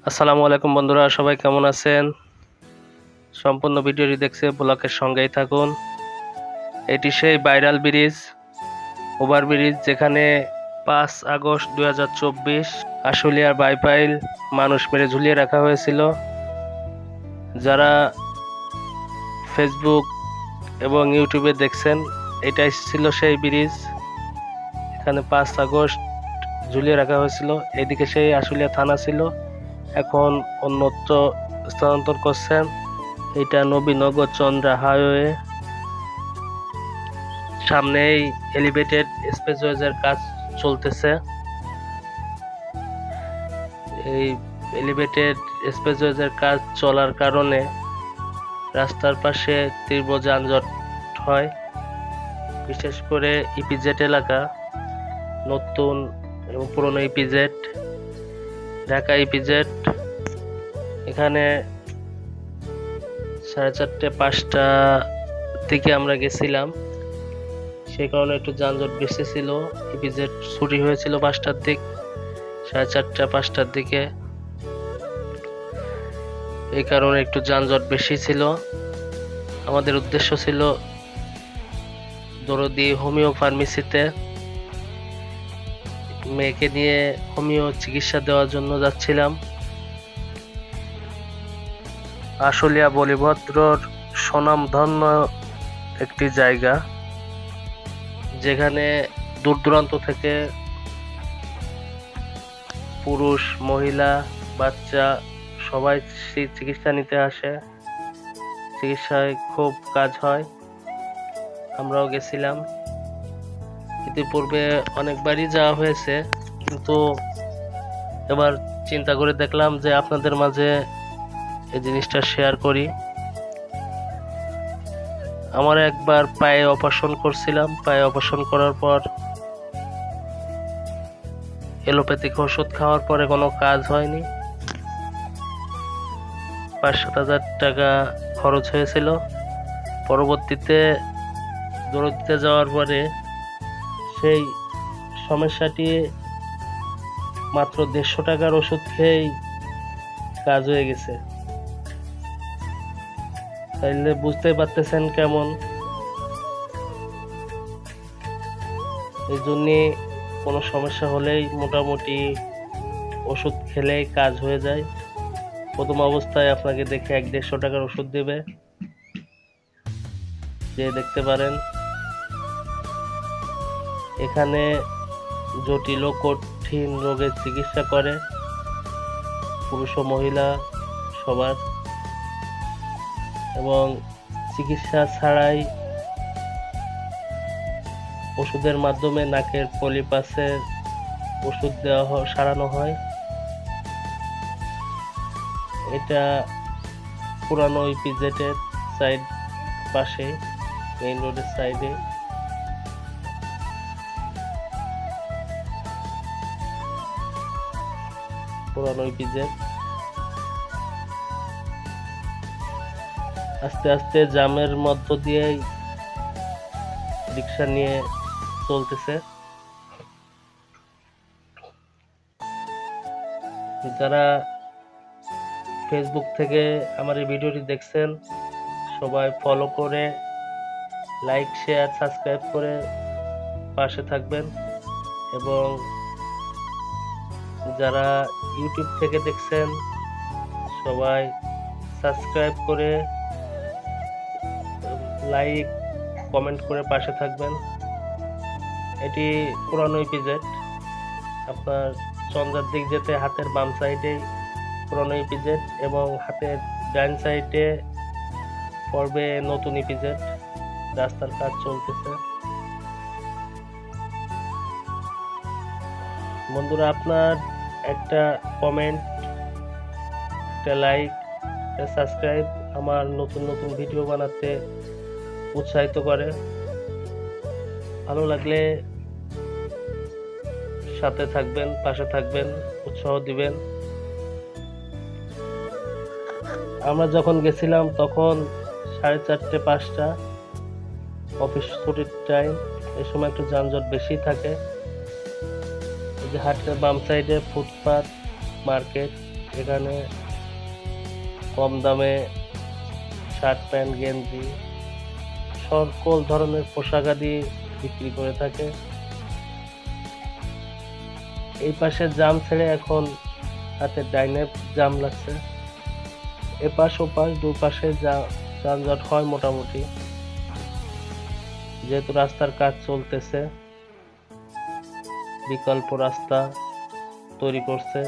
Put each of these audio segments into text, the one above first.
আসসালামু আলাইকুম বন্ধুরা, সবাই কেমন আছেন? সম্পূর্ণ ভিডিওটি দেখতে ব্লগের সঙ্গেই থাকুন। এটি সেই ভাইরাল ব্রিজ, ওভারব্রিজ, যেখানে 5 আগস্ট 2024 আশুলিয়ার বাইপাইল মানুষ মেরে ঝুলিয়ে রাখা হয়েছিল। যারা ফেসবুক এবং ইউটিউবে দেখছেন, এটাই ছিল সেই ব্রিজ। এখানে 5 আগস্ট ঝুলিয়ে রাখা হয়েছিল। এদিকে সেই আশুলিয়া থানা ছিল, এখন অন্যত্র স্থানান্তর করছেন। এটা নবীনগর চন্দ্রা হাইওয়ে। সামনেই এলিভেটেড স্পেসওয়েজের কাজ চলতেছে। এই এলিভেটেড স্পেসওয়েজের কাজ চলার কারণে রাস্তার পাশে তীব্র যানজট হয়, বিশেষ করে ইপিজেড এলাকা, নতুন এবং পুরনো ইপিজেড, ঢাকা ইপিজেড। এখানে 4:30-5টা দিকে আমরা গেছিলাম, সেই কারণে একটু যানজট বেশি ছিল। ইপিজেড ছুটি হয়েছিল 5টার দিক, 4:30-5টার দিকে, এই কারণে একটু যানজট বেশি ছিল। আমাদের উদ্দেশ্য ছিল দরদি হোমিও ফার্মেসিতে মেয়েকে নিয়ে হোমিও চিকিৎসা দেওয়ার জন্য যাচ্ছিলাম। আশুলিয়া বলিভদ্রর স্বনামধন্য একটি জায়গা, যেখানে দূর দূরান্ত থেকে পুরুষ, মহিলা, বাচ্চা সবাই চিকিৎসা নিতে আসে। চিকিৎসায় খুব কাজ হয়। আমরাও গেছিলাম। ইতিপূর্বে অনেকবারই যাওয়া হয়েছে, কিন্তু এবার চিন্তা করে দেখলাম যে আপনাদের মাঝে এই জিনিসটা শেয়ার করি। আমার একবার পায়ে অপারেশন করছিলাম। পায়ে অপারেশন করার পর এলোপ্যাথিক ওষুধ খাওয়ার পরে কোনো কাজ হয়নি। 5-7 হাজার টাকা খরচ হয়েছিল। পরবর্তীতে দরদিতে যাওয়ার পরে সেই সমস্যাটি মাত্র 150 টাকার ওষুধ খেয়েই কাজ হয়ে গেছে। তাইলে বুঝতে পারতেছেন কেমন। এই জন্যে কোনো সমস্যা হলেই মোটামুটি ওষুধ খেলেই কাজ হয়ে যায়। প্রথম অবস্থায় আপনাকে দেখে 150 টাকার ওষুধ দেবে, যে দেখতে পারেন। এখানে জটিল ও কঠিন রোগের চিকিৎসা করে, পুরুষ ও মহিলা সবার, এবং চিকিৎসা ছাড়াই ওষুধের মাধ্যমে নাকের পলিপাসের ওষুধ দেওয়া সারানো হয়। এটা পুরানো ইপিজেডের সাইড পাশে, মেইন রোডের সাইডে। পুরানো ইপিজেড। আস্তে আস্তে জামের মধ্য দিয়েই রিক্সা নিয়ে চলতেছে। যারা ফেসবুক থেকে আমার এই ভিডিওটি দেখছেন, সবাই ফলো করে, লাইক, শেয়ার, সাবস্ক্রাইব করে পাশে থাকবেন। এবং যারা ইউটিউব থেকে দেখছেন, সবাই সাবস্ক্রাইব করে, লাইক, কমেন্ট করে পাশে থাকবেন। এটি পুরানো ইপিজেড। আপনার চন্দ্রার দিক যেতে হাতের বাম সাইডে পুরানো ইপিজেড, এবং হাতের ডান সাইডে পড়বে নতুন ইপিজেড। রাস্তার কাজ চলতেছে। বন্ধুরা, আপনার একটা কমেন্ট, একটা লাইক, একটা সাবস্ক্রাইব আমার নতুন নতুন ভিডিও বানাতে উৎসাহিত করে। ভালো লাগলে সাথে থাকবেন, পাশে থাকবেন, উৎসাহ দিবেন। আমরা যখন গেছিলাম তখন 4:30-5টা অফিস ছুটির টাইম। এই সময় একটু যানজট বেশি থাকে। এই যে হাটের বাম সাইডে ফুটপাত, মার্কেট, এখানে কম দামে শার্ট প্যান্ট গেঞ্জি সকল ধরনের পোশাকাদি বিক্রি করে থাকে। এই পাশে জাম ছেড়ে এখন হাতের ডাইনে জাম লাগছে। এপাশ ওপাশ দুপাশে যানজট হয় মোটামুটি, যেহেতু রাস্তার কাজ চলতেছে, বিকল্প রাস্তা তৈরি করছে,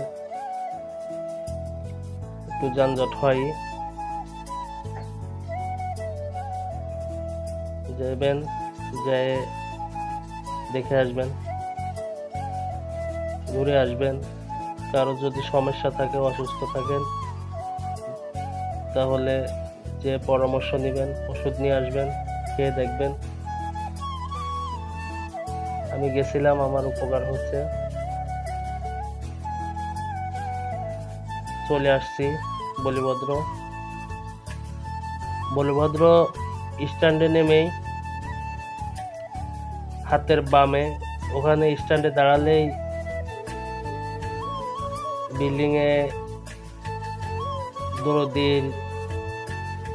একটু যানজট হয়। যাবেন, যে দেখে আসবেন, ঘুরে আসবেন। কারো যদি সমস্যা থাকে, অসুস্থ থাকেন, তাহলে যে পরামর্শ নেবেন, ওষুধ নিয়ে আসবেন, খেয়ে দেখবেন। আমি গেছিলাম, আমার উপকার হচ্ছে। চলে আসছি বলিভদ্র স্ট্যান্ডে নেমেই হাতের বামে, ওখানে স্ট্যান্ডে দাঁড়ালেই বিল্ডিং এ দরদির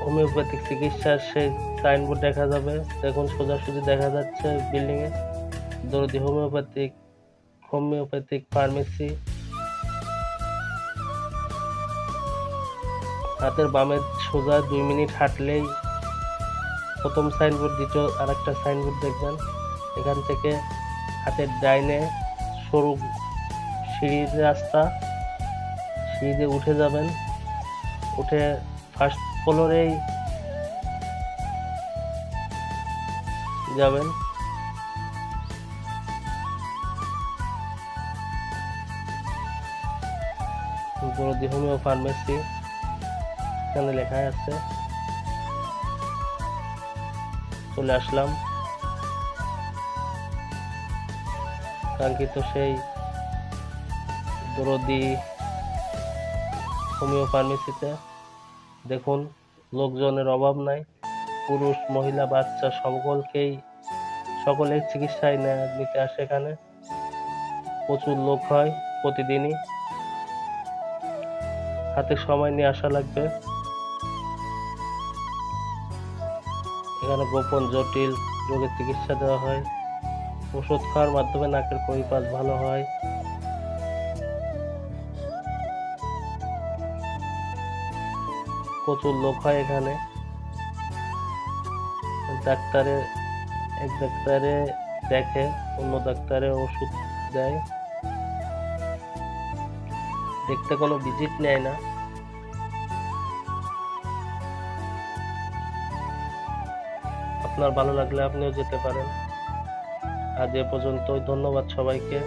হোমিওপ্যাথিক চিকিৎসার সেই সাইনবোর্ড দেখা যাবে। দেখুন, সোজাসুজি দেখা যাচ্ছে বিল্ডিং এ দরদি হোমিওপ্যাথিক ফার্মেসি। হাতের বামে সোজা 2 মিনিট হাঁটলেই প্রথম সাইনবোর্ড, দ্বিতীয় আরেকটা সাইনবোর্ড দেখবেন। এখান থেকে হাতের ডাইনে সরু সিঁড়ির রাস্তা, সিঁড়িতে উঠে যাবেন। উঠে ফার্স্ট ফ্লোরেই যাবেন। দরদি হোমিও ফার্মেসি এখানে লেখা আছে। চলে আসলাম কাঙ্ক্ষিত সেই দরদি হোমিও ফার্মেসিতে। দেখুন, লোকজনের অভাব নাই, পুরুষ মহিলা বাচ্চা সকলেই চিকিৎসায় নিতে আসে এখানে। প্রচুর লোক হয় প্রতিদিনই। হাতে সময় নিয়ে আসা লাগবে। এখানে গোপন জটিল রোগের চিকিৎসা দেওয়া হয়। ওষুধ খাওয়ার মাধ্যমে নাকের পরিপাক ভালো হয়। প্রচুর লোক হয় এখানে। এক ডাক্তারে দেখে, অন্য ডাক্তারে ওষুধ দেয়। দেখতে কোনো ভিজিট নেয় না। আপনার ভালো লাগলে আপনিও যেতে পারেন। আজ এ পর্যন্তই। ধন্যবাদ সবাইকে।